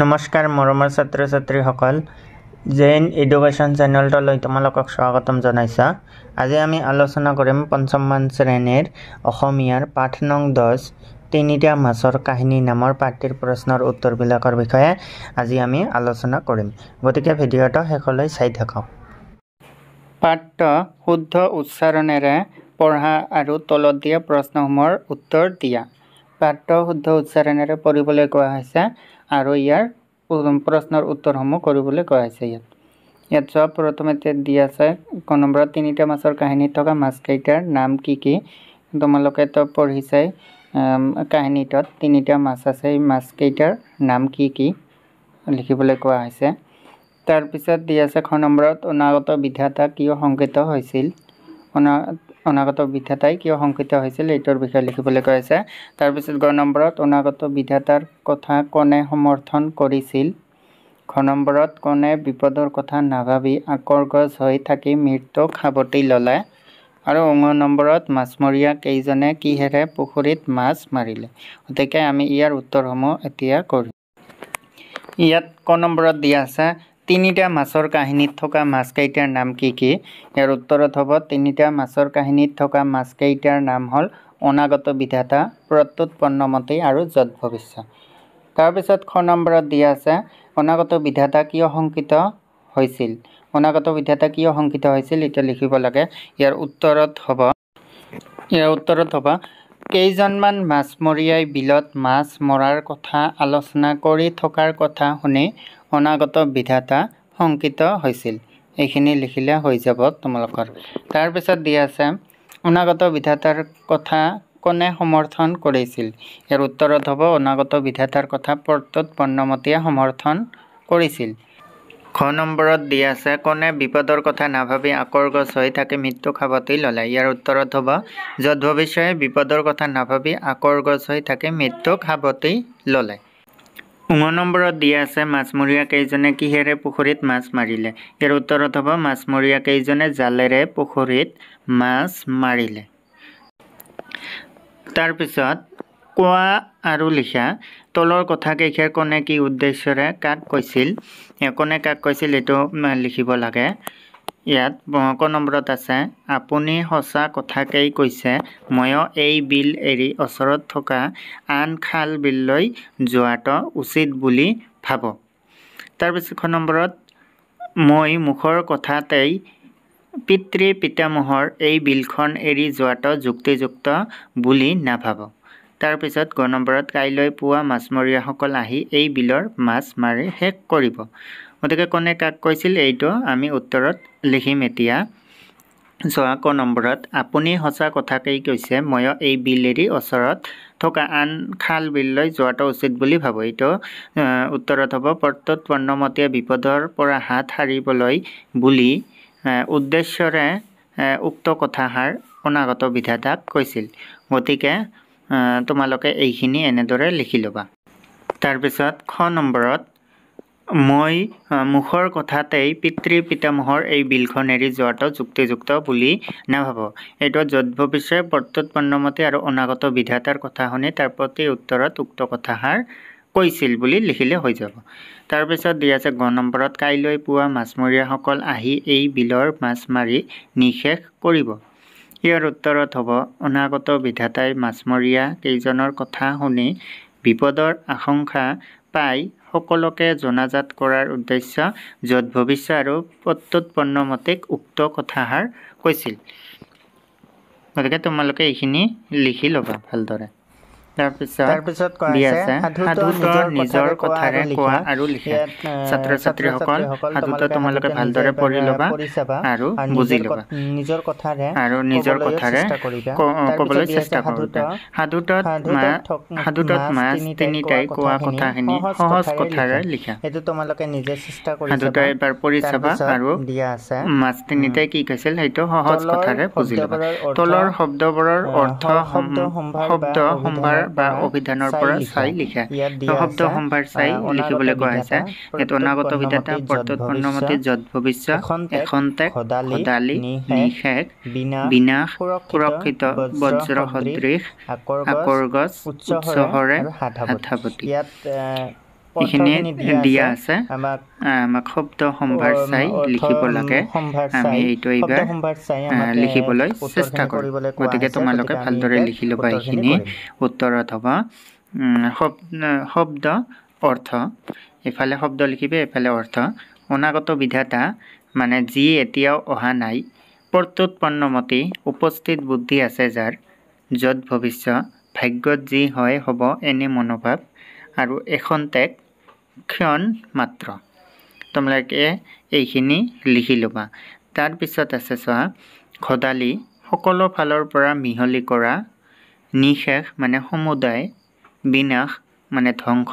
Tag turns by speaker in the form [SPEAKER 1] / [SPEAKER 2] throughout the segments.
[SPEAKER 1] নমস্কাৰ মৰমৰ ছাত্ৰ ছাত্ৰীসকল জেইন এডুকেশ্যন চেনেলটোলৈ তোমালোকক স্বাগতম জনাইছা। আজি আমি আলোচনা কৰিম পঞ্চমমান শ্ৰেণীৰ অসমীয়াৰ পাঠ নং 10 তিনিটা মাছৰ কাহিনী নামৰ পাঠটিৰ প্ৰশ্নৰ উত্তৰবিলাকৰ বিষয়ে আজি আমি আলোচনা কৰিম। গতিকে ভিডিঅ'টো শেষলৈ চাই থাকক। পাঠটো শুদ্ধ উচ্চাৰণেৰে পঢ়া আৰু তলত দিয়া প্ৰশ্নসমূহৰ উত্তৰ দিয়া। পাঠটো শুদ্ধ উচ্চাৰণেৰে পঢ়িবলৈ কোৱা হৈছে আৰু ইয়াৰ প্ৰশ্নৰ উত্তৰসমূহ কৰিবলৈ কোৱা হৈছে। ইয়াত চোৱা প্ৰথমতে দি আছে ক নম্বৰত তিনিটা মাছৰ কাহিনীত থকা মাছকেইটাৰ নাম কি কি। তোমালোকে তো পঢ়িছাই কাহিনীটোত তিনিটা মাছ আছে, এই মাছকেইটাৰ নাম কি কি লিখিবলৈ কোৱা হৈছে। তাৰপিছত দি আছে খ নম্বৰত অনাগত বিধাতা কিয় শংকিত হৈছিল। অনাগত বিধাতাই কিয় শংকিত হৈছিল এইটোৰ বিষয়ে লিখিবলৈ কোৱা হৈছে। তাৰপিছত গ নম্বৰত অনাগত বিধাতাৰ কথা কোনে সমৰ্থন কৰিছিল। খ নম্বৰত কোনে বিপদৰ কথা নাভাবি আকৰ্গজ হৈ থাকি মৃত্যুক সাৱটি ল'লে। আৰু ঙ নম্বৰত মাছমৰীয়া কেইজনে কিহেৰে পুখুৰীত মাছ মাৰিলে। গতিকে আমি ইয়াৰ উত্তৰসমূহ এতিয়া কৰিম। ইয়াত ক নম্বৰত দিয়া আছে তিনিটা মাছৰ কাহিনীত থকা মাছকেইটাৰ নাম কি কি। ইয়াৰ উত্তৰত হ'ব তিনিটা মাছৰ কাহিনীত থকা মাছকেইটাৰ নাম হ'ল অনাগত বিধাতা, প্ৰত্যুৎপন্নমতি আৰু যৎ ভৱিষ্যৎ। তাৰপিছত খ নম্বৰত দিয়া আছে অনাগত বিধাতা কিয় শংকিত হৈছিল। অনাগত বিধাতা কিয় শংকিত হৈছিল এইটো লিখিব লাগে। ইয়াৰ উত্তৰত হ'ব কেইজনমান মাছমৰীয়াই বিলত মাছ মৰাৰ কথা আলোচনা কৰি থকাৰ কথা শুনি অনাগত বিধাতা শংকিত হৈছিল। এইখিনি লিখিলে হৈ যাব তোমালোকৰ। তাৰপিছত দিয়া আছে অনাগত বিধাতাৰ কথা কোনে সমৰ্থন কৰিছিল। ইয়াৰ উত্তৰত হ'ব অনাগত বিধাতাৰ কথা প্ৰত্যুৎপন্নমতিয়ে সমৰ্থন কৰিছিল। খ নম্বৰত দিয়া আছে কোনে বিপদৰ কথা নাভাবি আকৰ্গজ হৈ থাকি মৃত্যুক সাৱটি ল'লে। ইয়াৰ উত্তৰত হ'ব যৎ ভৱিষ্যতে বিপদৰ কথা নাভাবি আকৰ্গজ হৈ থাকি মৃত্যুক সাৱটি ল'লে। ঙ নম্বৰত দিয়া আছে মাছমৰীয়া কেইজনে কিহেৰে পুখুৰীত মাছ মাৰিলে। ইয়াৰ উত্তৰত হ'ব মাছমৰীয়া কেইজনে জালেৰে পুখুৰীত মাছ মাৰিলে। তাৰপিছত কোৱা আৰু লিখা তলৰ কথাকেইষাৰ কোনে কি উদ্দেশ্যৰে কাক কৈছিল। কোনে কাক কৈছিল এইটো লিখিব লাগে। ইয়াত ক নম্বৰত আছে আপুনি সঁচা কথাকেই কৈছে, ময়ো এই বিল এৰি ওচৰত থকা আন খাল বিললৈ যোৱাটো উচিত বুলি ভাবোঁ। তাৰপিছত খ নম্বৰত মই মুখৰ কথাতেই পিতৃ পিতামহৰ এই বিলখন এৰি যোৱাটো যুক্তিযুক্ত বুলি নাভাবোঁ। তাৰপিছত গ নম্বৰত কাইলৈ পুৱা মাছমৰীয়াসকল আহি এই বিলৰ মাছ মাৰি শেষ কৰিব। গতিকে কোনে কাক কৈছিল এইটো আমি উত্তৰত লিখিম এতিয়া। চোৱা ক নম্বৰত আপুনি সঁচা কথাকেই কৈছে, ময়ো এই বিল এৰি ওচৰত থকা আন খাল বিললৈ যোৱাটো উচিত বুলি ভাবোঁ। এইটো উত্তৰত হ'ব প্ৰত্যুৎপন্নমতিয়ে বিপদৰ পৰা হাত সাৰিবলৈ বুলি উদ্দেশ্যৰে উক্ত কথাষাৰ অনাগত বিধাতাক কৈছিল। গতিকে তোমালোকে এইখিনি এনেদৰে লিখি ল'বা। তাৰপিছত খ নম্বৰত মই মুখৰ কথাতেই পিতৃ পিতামহৰ এই বিলখন এৰি যোৱাটো যুক্তিযুক্ত বুলি নাভাবোঁ। এইটো যৎ ভৱিষ্যতে প্ৰত্যুৎপন্নমতি আৰু অনাগত বিধাতাৰ কথা শুনি তাৰ প্ৰতি উত্তৰত উক্ত কথাষাৰ কৈছিল বুলি লিখিলে হৈ যাব। তাৰপিছত দি আছে গ নম্বৰত কাইলৈ পুৱা মাছমৰীয়াসকল আহি এই বিলৰ মাছ মাৰি নিশেষ কৰিব। ইয়াৰ উত্তৰত হ'ব অনাগত বিধাতাই মাছমৰীয়া কেইজনৰ কথা শুনি বিপদৰ আশংকা পাই সকলোকে জনাজাত কৰাৰ উদ্দেশ্য যৎ ভৱিষ্যত আৰু প্ৰত্যুৎপন্নমতিক উক্ত কথাষাৰ কৈছিল। গতিকে তোমালোকে এইখিনি লিখি ল'বা ভালদৰে। তাৰপিছত দি আছে সাধুটো নিজৰ কথাৰে কোৱা আৰু লিখা। ছাত্ৰ ছাত্ৰীসকল সাধুটো তোমালোকে ভালদৰে পঢ়ি ল'বা আৰু বুজি ল'বা আৰু নিজৰ কথাৰে ক'বলৈ চেষ্টা কৰিবা। সাধুটোত মাছ তিনিটাই কোৱা কথাখিনি সহজ কথাৰে লিখা। সাধুটো এবাৰ পঢ়ি চাবা আৰু মাছ তিনিটাই কি কৈছিল সেইটো সহজ কথাৰে বুজি ল'বা। তলৰ শব্দবোৰৰ অৰ্থ শব্দ সম্ভাৰ বা অভিধানৰ পৰা চাই লিখা। শব্দ সম্ভাৰ চাই লিখিবলৈ কোৱা হৈছে। ইয়াত অনাগত বিধাতা, প্ৰত্যুৎপন্নমতি, যৎ ভৱিষ্যত, এখন্তেক, সদালি, নিশেষ, বিনাশ, সুৰক্ষিত, বজ্ৰ সদৃশ, আকৰ্গজ, উৎসহৰে, হাথাৱতী। এইখিনি দিয়া আছে আমাক শব্দ সম্ভাৰ চাই লিখিব লাগে আমি এইটো এইবাৰ লিখিবলৈ চেষ্টা কৰিম গতিকে তোমালোকে ভালদৰে লিখি ল'বা এইখিনি উত্তৰত হ'ব শব্দ অৰ্থ এফালে শব্দ লিখিবে এফালে অৰ্থ অনাগত বিধাতা মানে যি এতিয়াও অহা নাই প্ৰত্যুৎপন্নমতি উপস্থিত বুদ্ধি আছে যাৰ য'ত ভৱিষ্যত ভাগ্যত যি হয় হ'ব এনে মনোভাৱ আৰু এখন্তেক ক্ষণ মাত্ৰ তোমালোকে এইখিনি লিখি ল'বা তাৰপিছত আছে চোৱা খদালি সকলো ফালৰ পৰা মিহলি কৰা নিশেষ মানে সমুদায় বিনাশ মানে ধ্বংস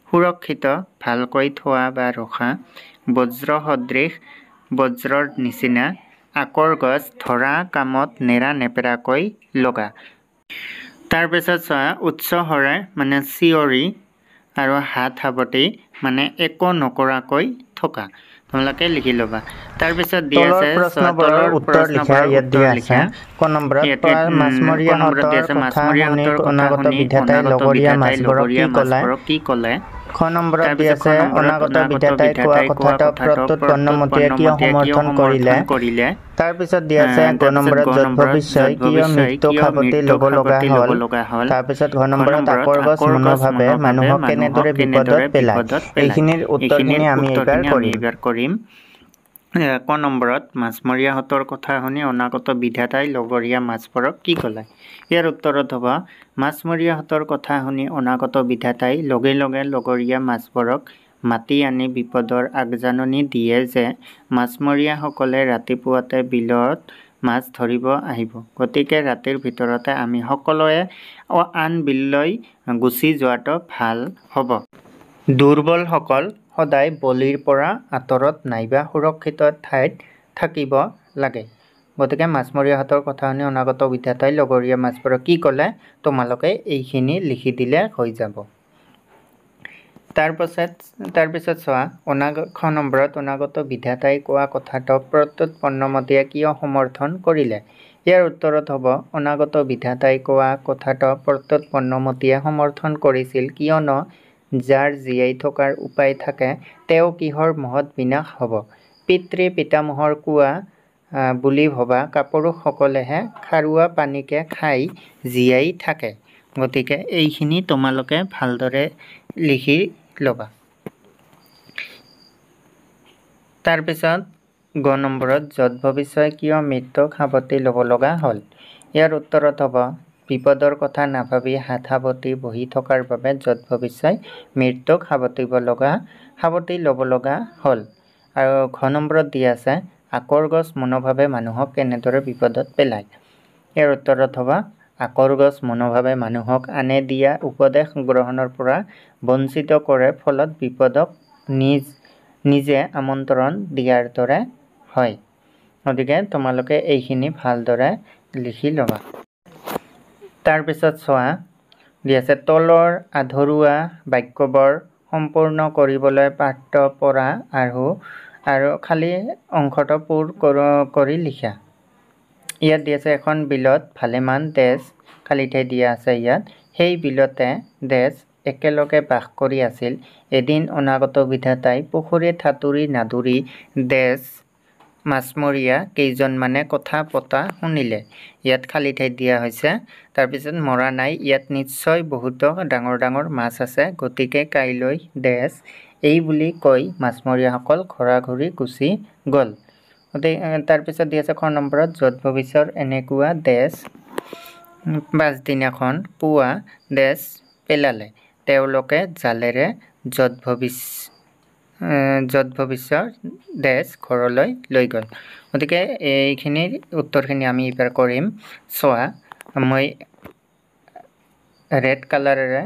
[SPEAKER 1] সুৰক্ষিত ভালকৈ থোৱা বা ৰখা বজ্ৰ সদৃশ বজ্ৰৰ নিচিনা আকৰ গছ ধৰা কামত নেৰা নেপেৰাকৈ লগা তাৰপিছত চোৱা উৎসহৰে মানে চিঞৰি আৰু হাত সাৱটি মানে একো নকৰাকৈ থকা তোমালোকে লিখি ল'বা তাৰপিছত দিয়া আছে তলৰ উত্তৰ লিখা ইয়াত দিয়া আছে ক নম্বৰত মাছমৰীয়াহঁতৰ অনাগত বিধাতাই লগৰীয়া মাছবোৰক কি ক'লে খ নম্বৰত দিয়া আছে অনাগত বিধাতাই কোৱা কথাটো প্ৰত্যুৎপন্নমতিয়ে কিয় সমৰ্থন কৰিলে তাৰপিছত দিয়া আছে গ নম্বৰত য'ত ভৱিষ্যই কিয় মৃত্যু সাৱটি ল'ব লগা হ'ল তাৰপিছত ঘ নম্বৰত আকৰ গছ মনোভাৱে মানুহক কেনেদৰে বিপদত পেলায় এইখিনিৰ উত্তৰখিনি আমি এইবাৰ কৰিম ক নম্বৰত মাছমৰীয়াহঁতৰ কথা শুনি অনাগত বিধাতাই লগৰীয়া মাছবোৰক কি ক'লে ইয়াৰ উত্তৰত হ'ব মাছমৰীয়াহঁতৰ কথা শুনি অনাগত বিধাতাই লগে লগে লগৰীয়া মাছবোৰক মাতি আনি বিপদৰ আগজাননী দিয়ে যে মাছমৰীয়াসকলে ৰাতিপুৱাতে বিলত মাছ ধৰিব আহিব গতিকে ৰাতিৰ ভিতৰতে আমি সকলোৱে আন বিললৈ গুচি যোৱাটো ভাল হ'ব দুৰ্বলসকল সদায় বলিৰ পৰা আঁতৰত নাইবা সুৰক্ষিত ঠাইত থাকিব লাগে গতিকে মাছমৰীয়াহঁতৰ কথা শুনি অনাগত বিধাতাই লগৰীয়া মাছবোৰক কি ক'লে তোমালোকে এইখিনি লিখি দিলে হৈ যাব তাৰপিছত চোৱা খ নম্বৰত অনাগত বিধাতাই কোৱা কথাটো প্ৰত্যুৎপন্নমতিয়ে কিয় সমৰ্থন কৰিলে ইয়াৰ উত্তৰত হ'ব অনাগত বিধাতাই কোৱা কথাটো প্ৰত্যুৎপন্নমতিয়ে সমৰ্থন কৰিছিল কিয়নো যাৰ জীয়াই থকাৰ উপায় থাকে তেওঁ কিহৰ মহৎ বিনাশ হ'ব পিতৃ পিতামহৰ কোৱা বুলি ভবা কাপুৰুষসকলেহে খাৰুৱা পানীকে খাই জীয়াই থাকে গতিকে এইখিনি তোমালোকে ভালদৰে লিখি ল'বা তাৰপিছত গ নম্বৰত য'ত ভৱিষ্যই কিয় মৃত্যুক সাৱটি ল'ব লগা হ'ল ইয়াৰ উত্তৰত হ'ব বিপদৰ কথা নাভাবি হাত সাৱটি বহি থকাৰ বাবে য'ত ভৱিষ্যই মৃত্যুক সাৱটি ল'ব লগা হ'ল আৰু ঘ নম্বৰত দিয়া আছে আকৰ গছ মনোভাৱে মানুহক কেনেদৰে বিপদত পেলায় ইয়াৰ উত্তৰত হ'ব আকৰ গছ মনোভাৱে মানুহক আনে দিয়া উপদেশ গ্ৰহণৰ পৰা বঞ্চিত কৰে ফলত বিপদক নিজে আমন্ত্ৰণ দিয়াৰ দৰে হয় গতিকে তোমালোকে এইখিনি ভালদৰে লিখি ল'বা তাৰপিছত চোৱা দিয়া আছে তলৰ আধৰুৱা বাক্যবোৰ সম্পূৰ্ণ কৰিবলৈ পাঠ্য পঢ়া আৰু খালী অংশটো পূৰ কৰি লিখা ইয়াত দিয়া আছে এখন বিলত ভালেমান দেশ খালী ঠাই দিয়া আছে ইয়াত সেই বিলতে দেশ একেলগে বাস কৰি আছিল এদিন অনাগত বিধাতাই পুখুৰীত সাঁতুৰি নাদুৰি দেশ মাছমৰীয়া কেইজনমানে কথা পতা শুনিলে ইয়াত খালী ঠাই দিয়া হৈছে তাৰপিছত মৰা নাই ইয়াত নিশ্চয় বহুতো ডাঙৰ ডাঙৰ মাছ আছে গতিকে কাইলৈ দেশ এই বুলি কৈ মাছমৰীয়াসকল ঘূৰি গুচি গ'ল তাৰপিছত দিয়া আছে খ নম্বৰত য'ত ভৱিষ্যৰ এনেকুৱা দেশ পাছদিনাখন পুৱা দেশ পেলালে তেওঁলোকে জালেৰে য'ত ভৱিষ্যৰ দেশ ঘৰলৈ লৈ গ'ল গতিকে এইখিনিৰ উত্তৰখিনি আমি এইবাৰ কৰিম চোৱা মই ৰেড কালাৰেৰে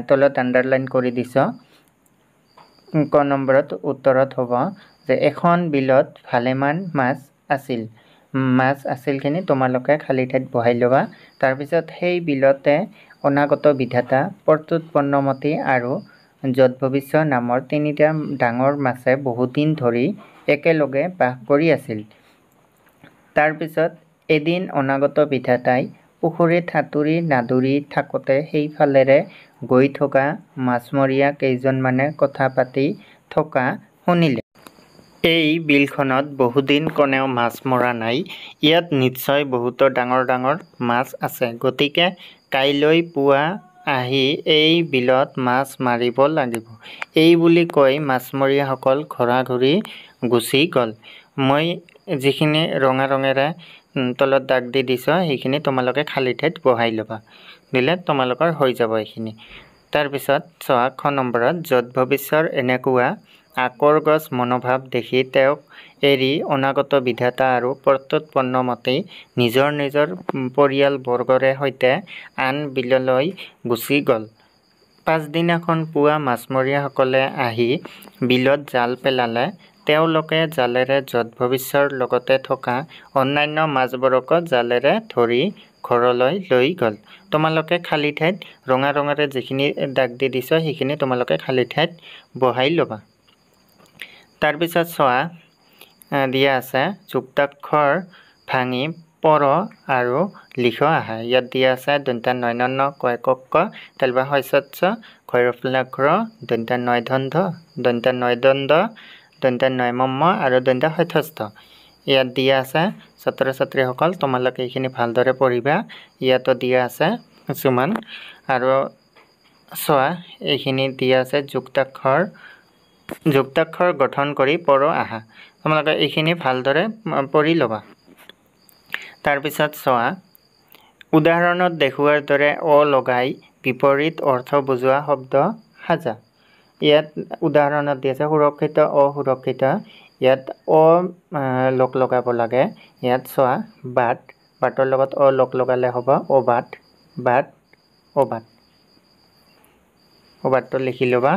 [SPEAKER 1] তলত আণ্ডাৰলাইন কৰি দিছোঁ ক নম্বৰত উত্তৰত হ'ব যে এখন বিলত ভালেমান মাছ আছিলখিনি তোমালোকে খালী ঠাইত বহাই ল'বা তাৰপিছত সেই বিলতে অনাগত বিধাতা প্ৰত্যুৎপন্নমতি আৰু য'ত ভৱিষ্য নামৰ তিনিটা ডাঙৰ মাছে বহুদিন ধৰি একেলগে বাস কৰি আছিল তাৰপিছত এদিন অনাগত বিধাতাই পুখুৰীত সাঁতুৰি নাদুৰি থাকোঁতে সেইফালেৰে গৈ থকা মাছমৰীয়া কেইজনমানে কথা পাতি থকা শুনিলে। এই বিলখনত বহুদিন কোনেও মাছ মৰা নাই। ইয়াত নিশ্চয় বহুতো ডাঙৰ ডাঙৰ মাছ আছে। গতিকে কাইলৈ পুৱা আহি এই বিলত মাছ মাৰিব লাগিব। এই বুলি কৈ মাছমৰীয়াসকল ঘৰা-ঘৰি গুচি গ'ল। মই যিখিনি ৰঙা ৰঙেৰে তলত দাগ দি দিছোঁ সেইখিনি তোমালোকে খালী ঠাইত বহাই ল'বা। দিলে তোমালোকৰ হৈ যাব এইখিনি। তাৰপিছত চোৱা খ নম্বৰত য'ত ভৱিষ্যৰ এনেকুৱা আকৰ গছ মনোভাৱ দেখি তেওঁক এৰি অনাগত বিধাতা আৰু প্ৰত্যুৎপন্নমতে নিজৰ নিজৰ পৰিয়ালবৰ্গৰে সৈতে আন বিললৈ গুচি গ'ল। পাছদিনাখন পুৱা মাছমৰীয়াসকলে আহি বিলত জাল পেলালে। তেওঁলোকে জালেৰে য'ত ভৱিষ্যৰ লগতে থকা অন্যান্য মাছবোৰকো জালেৰে ধৰি ঘৰলৈ লৈ গ'ল। তোমালোকে খালী ঠাইত ৰঙা ৰঙেৰে যিখিনি দাগ দি দিছোঁ সেইখিনি তোমালোকে খালী ঠাইত বহাই ল'বা। তাৰপিছত চোৱা দিয়া আছে যুক্তাক্ষৰ ভাঙি পঢ় আৰু লিখ আহা। ইয়াত দিয়া আছে দন্ত্য নয় ন কয় ক ক তেলবা শস্য ঘৈৰফলাঘ্ৰ দন্ত্য নয় ধন্ধ দন্ত্য নয় দণ্ড দন্ত্য নয় মম্ম আৰু দন্ত্য শতস্থ। ইয়াত দিয়া আছে ছাত্ৰ ছাত্ৰীসকল তোমালোকে এইখিনি ভালদৰে পঢ়িবা। ইয়াতো দিয়া আছে কিছুমান আৰু চোৱা এইখিনি দিয়া আছে যুক্তাক্ষৰ গঠন কৰি পঢ় আহা। তোমালোকে এইখিনি ভালদৰে পঢ়ি ল'বা। তাৰপিছত চোৱা উদাহৰণত দেখুওৱাৰ দৰে অ লগাই বিপৰীত অৰ্থ বুজোৱা শব্দ সাজা। ইয়াত উদাহৰণত দি আছে সুৰক্ষিত অসুৰক্ষিত। ইয়াত অ লগাব লাগে। ইয়াত চোৱা বাট বাটৰ লগত অ লগালে হ'ব অবাট বাট অবাট অবাটটো লিখি ল'বা।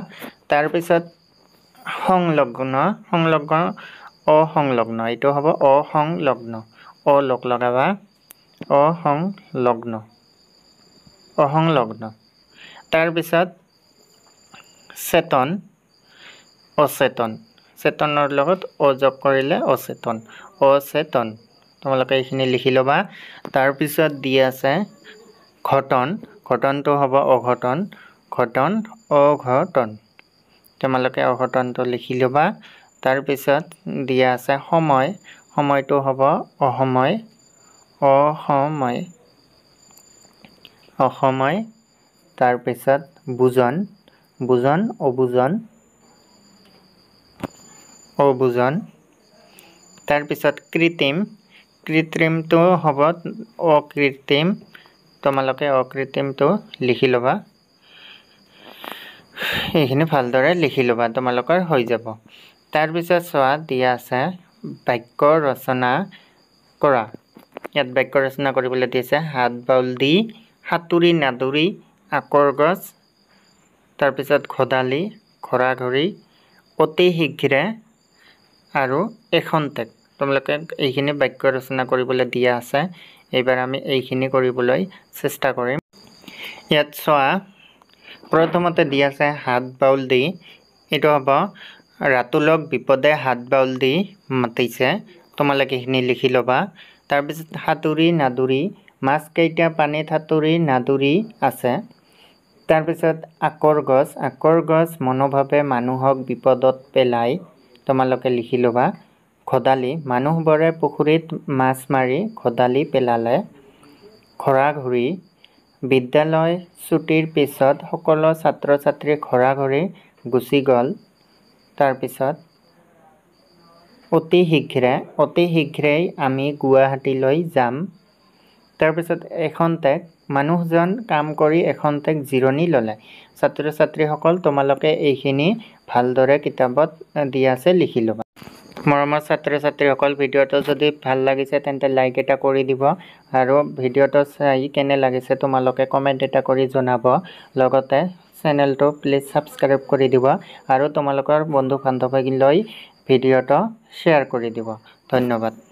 [SPEAKER 1] তাৰপিছত সংলগ্ন অসংলগ্ন এইটো হ'ব অসংলগ্ন অ লগাবা অসংলগ্ন। তাৰপিছত চেতন অচেতন চেতনৰ লগত অযোগ কৰিলে অচেতন তোমালোকে এইখিনি লিখি ল'বা। তাৰপিছত দি আছে ঘটনটো হ'ব অঘটন অঘটন তোমালোকে অঘটনটো লিখি ল'বা। তাৰপিছত দিয়া আছে সময়টো হ'ব অসময়। তাৰপিছত বুজন অবুজন। তাৰপিছত কৃত্ৰিমটো হ'ব অকৃত্ৰিম তোমালোকে অকৃত্ৰিমটো লিখি ল'বা। এইখিনি ভালদৰে লিখি ল'বা তোমালোকৰ হৈ যাব। তাৰপিছত চোৱা দিয়া আছে বাক্য ৰচনা কৰা। ইয়াত বাক্য ৰচনা কৰিবলৈ দিছে হাত বাউল দি সাঁতুৰি নাদুৰি আকৰ গছ তাৰপিছত ঘদালি ঘৰা-ঘৰি অতি শীঘ্ৰে আৰু এখন্তেক। তোমালোকে এইখিনি বাক্য ৰচনা কৰিবলৈ দিয়া আছে। এইবাৰ আমি এইখিনি কৰিবলৈ চেষ্টা কৰিম। ইয়াত চোৱা প্ৰথমতে দি আছে হাত বাউল দি এইটো হ'ব ৰাতুলক বিপদে হাত বাউল দি মাতিছে। তোমালোকে এইখিনি লিখি ল'বা। তাৰপিছত সাঁতুৰি নাদুৰি মাছকেইটা পানীত সাঁতুৰি নাদুৰি আছে। তাৰপিছত আকৰ গছ মনোভাৱে মানুহক বিপদত পেলাই তোমালোকে লিখি ল'বা। ঘদালি মানুহবোৰে পুখুৰীত মাছ মাৰি ঘদালি পেলালে। ঘৰা-ঘৰি বিদ্যালয় ছুটিৰ পিছত সকলো ছাত্ৰ ছাত্ৰী ঘৰা-ঘৰি গুচি গ'ল। তাৰপিছত অতি শীঘ্ৰেই আমি গুৱাহাটীলৈ যাম। তাৰপিছত এখন্তেক মানুহজন কাম কৰি এখন্তেক জিৰণি ল'লে। ছাত্ৰ ছাত্ৰীসকল তোমালোকে এইখিনি ভালদৰে কিতাপত দিয়া আছে লিখি ল'বা। মৰমৰ ছাত্ৰ ছাত্ৰীসকল ভিডিঅ'টো যদি ভাল লাগিছে তেন্তে লাইক এটা কৰি দিব আৰু ভিডিঅ'টো চাই কেনে লাগিছে তোমালোকে কমেণ্ট এটা কৰি জনাব। লগতে চেনেলটো প্লিজ ছাবস্ক্ৰাইব কৰি দিব আৰু তোমালোকৰ বন্ধু বান্ধৱীলৈ ভিডিঅ'টো শ্বেয়াৰ কৰি দিব। ধন্যবাদ।